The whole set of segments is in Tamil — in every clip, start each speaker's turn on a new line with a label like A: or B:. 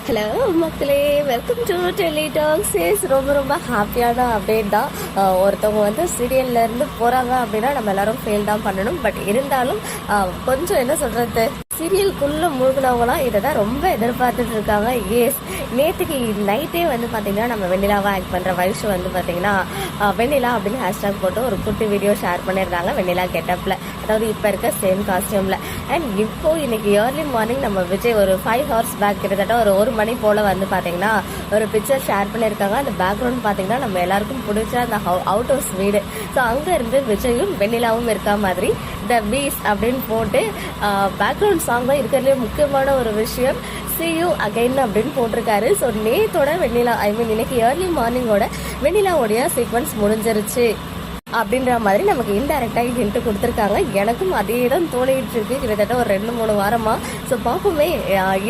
A: ஹலோ மக்களே, வெல்கம் டு டெல்லி டாக்ஸ். ரொம்ப ரொம்ப ஹாப்பியான அப்டேட் தான். ஒருத்தவங்க வந்து சீரியல்ல இருந்து போறாங்க அப்படின்னா நம்ம எல்லாரும் ஃபெயில் தான் பண்ணணும். பட் இருந்தாலும் கொஞ்சம் என்ன சொல்றது, சீரியலுக்குள்ள மூழ்கினவங்களாம் இதை தான் ரொம்ப எதிர்பார்த்துட்டு இருக்காங்க. எஸ், நேற்றுக்கு நைட்டே வந்து பார்த்தீங்கன்னா நம்ம வெண்ணிலாவை ஆக்ட் பண்ணுற வயசு வந்து பார்த்தீங்கன்னா வெண்ணிலா அப்படின்னு ஹேஷ்டாக் போட்டு ஒரு குட்டி வீடியோ ஷேர் பண்ணியிருந்தாங்க. வெண்ணிலா கெட்டப்பில், அதாவது இப்போ இருக்க சேம் காஸ்டியூமில். அண்ட் இப்போ இன்னைக்கு ஏர்லி மார்னிங் நம்ம விஜய் ஒரு 5 hours பேக், கிட்டத்தட்ட ஒரு மணி போல் வந்து பார்த்தீங்கன்னா ஒரு பிக்சர் ஷேர் பண்ணியிருக்காங்க. அந்த பேக்ரவுண்ட் பார்த்தீங்கன்னா நம்ம எல்லாருக்கும் பிடிச்ச அந்த அவுட் ஹவுஸ் வீடு. ஸோ அங்கே இருந்து விஜயும் வெண்ணிலாவும் இருக்கா மாதிரி த பீஸ் அப்படின்னு போட்டு பேக்ரவுண்ட் சாங் தான் இருக்கிறதுலே முக்கியமான ஒரு விஷயம். See you again அப்படின்னு போட்டிருக்காரு. ஸோ நேத்தோட வெண்ணிலா, இன்னைக்கு ஏர்லி மார்னிங்கோட வெண்ணிலாவோடைய சீக்வன்ஸ் முடிஞ்சிருச்சு அப்படின்ற மாதிரி நமக்கு இன்டைரக்டாக ஹிண்ட் கொடுத்துருக்காங்க. எனக்கும் அதே தான் தோணிட்டு இருக்கு கிட்டத்தட்ட ஒரு 2-3 வாரமா. ஸோ பார்ப்போமே,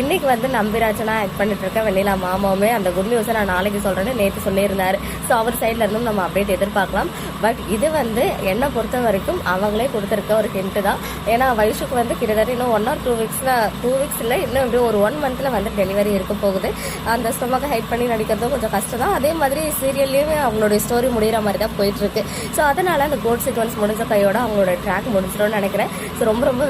A: இன்னைக்கு வந்து நம்பிராஜனா ஆக்ட் பண்ணிட்டு இருக்கேன் வெண்ணிலா மாமாவுமே. அந்த குட் நியூஸை நான் நாளைக்கு சொல்றேன்னு நேற்று சொல்லியிருந்தாரு. ஸோ அவர் சைட்ல இருந்தும் நம்ம அப்டேட் எதிர்பார்க்கலாம். பட் இது வந்து என்னை பொறுத்த வரைக்கும் அவங்களே கொடுத்துருக்க ஒரு ஹிண்ட் தான். ஏன்னா வயசுக்கு வந்து கிட்டத்தட்ட இன்னும் 1 or 2 weeks, 2 weeks இல்லை, இன்னும் இப்படி ஒரு 1 monthல வந்து டெலிவரி இருக்க போகுது. அந்த ஸ்டொமக்கை ஹைட் பண்ணி நடிக்கிறதும் கொஞ்சம் கஷ்டம் தான். அதே மாதிரி சீரியல்லையுமே அவங்களுடைய ஸ்டோரி முடிகிற மாதிரி தான் போயிட்டு இருக்கு. ஸோ அதனால அந்த கோட் சீக்வன்ஸ் முடிஞ்ச கையோட அவங்களோட ட்ராக் முடிச்சிடும்னு நினைக்கிறேன். ஸோ ரொம்ப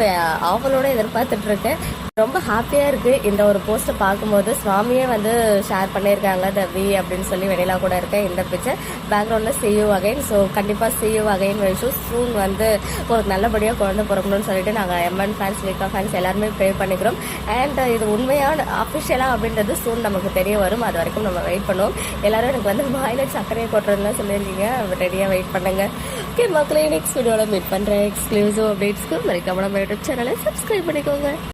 A: ஆவலோட எதிர்பார்த்துட்டு இருக்கேன். ரொம்ப ஹாப்பியா இருக்கு இந்த ஒரு போஸ்ட்டை பார்க்கும்போது. சுவாமியே வந்து ஷேர் பண்ணியிருக்காங்க த வி அப்படின்னு சொல்லி வெண்ணிலா கூட இருக்க இந்த பிக்சர். பேக்ரவுண்ட்ல see you again. ஸோ கண்டிப்பா see you again வைஷு. சூன் வந்து ஒரு நல்லபடியாக குழந்தை பிறக்கணும்னு சொல்லிட்டு நாங்கள் எம்என் ஃபேன்ஸ், விகா ஃபேன்ஸ் எல்லாருமே ப்ரே பண்ணிக்கிறோம். அண்ட் இது உண்மையான அஃபிஷியலா அப்படின்றது சூன் நமக்கு தெரிய வரும். அது வரைக்கும் நம்ம வெயிட் பண்ணுவோம். எல்லாரும் எனக்கு வந்து வாயில சர்க்கரையை கொட்டுறதுலாம் சொல்லியிருக்கீங்க. ரெடியாக வெயிட் பண்ணுங்க. ஓகே மக்களே, நெக்ஸ்ட் வீடியோவில் மீட் பண்ணுறேன். எக்ஸ்க்ளூசிவ் அப்டேட்ஸ்க்கு மறக்காம நம்ம யூடியூப் சேனலை சப்ஸ்கிரைப் பண்ணிக்கோங்க.